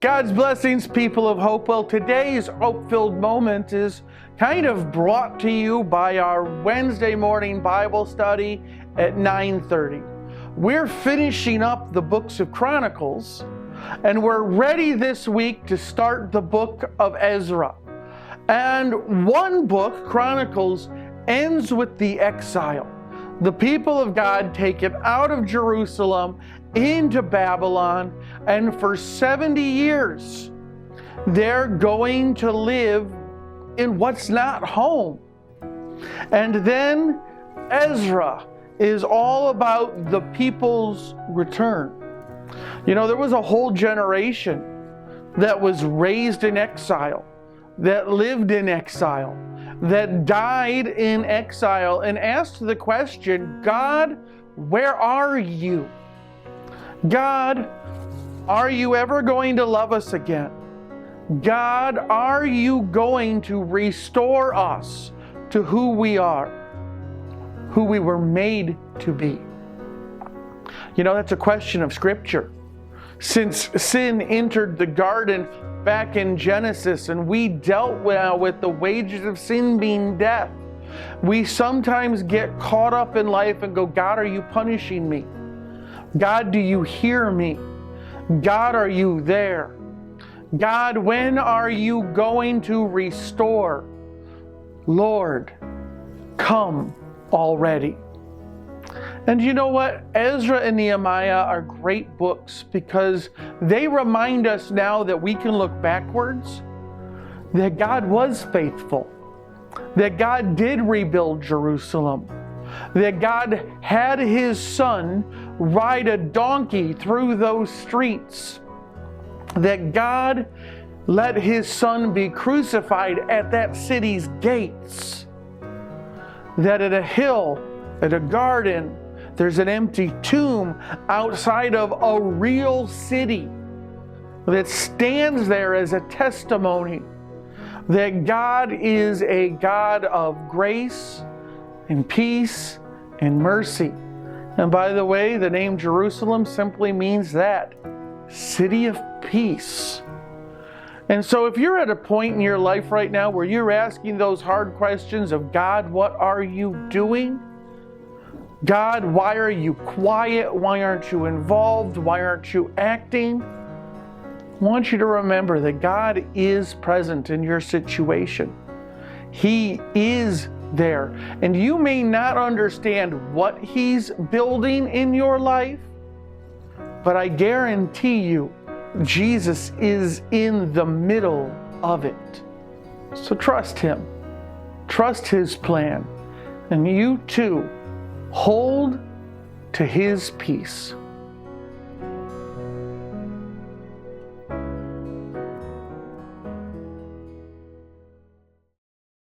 God's blessings, people of Hopewell. Today's hope-filled moment is kind of brought to you by our Wednesday morning Bible study at 9:30. We're finishing up the books of Chronicles, and we're ready this week to start the book of Ezra. And one book, Chronicles, ends with the exile. The people of God taken out of Jerusalem into Babylon, and for 70 years they're going to live in what's not home. And then Ezra is all about the people's return. You know, there was a whole generation that was raised in exile, that lived in exile, that died in exile, and asked the question, God, where are you? God, are you ever going to love us again? God, are you going to restore us to who we are, who we were made to be? You know, that's a question of Scripture. Since sin entered the garden back in Genesis and we dealt with the wages of sin being death, we sometimes get caught up in life and go, God, are you punishing me? God, do you hear me? God, are you there? God, when are you going to restore? Lord, come already. And you know what? Ezra and Nehemiah are great books because they remind us now that we can look backwards, that God was faithful, that God did rebuild Jerusalem, that God had His Son ride a donkey through those streets, that God let His Son be crucified at that city's gates, that at a hill, at a garden, there's an empty tomb outside of a real city that stands there as a testimony that God is a God of grace and peace and mercy. And by the way, the name Jerusalem simply means that, city of peace. And so if you're at a point in your life right now where you're asking those hard questions of God, what are you doing? God, why are you quiet? Why aren't you involved? Why aren't you acting? I want you to remember that God is present in your situation. He is there. And you may not understand what He's building in your life, but I guarantee you, Jesus is in the middle of it. So trust Him. Trust His plan. And you too, hold to His peace.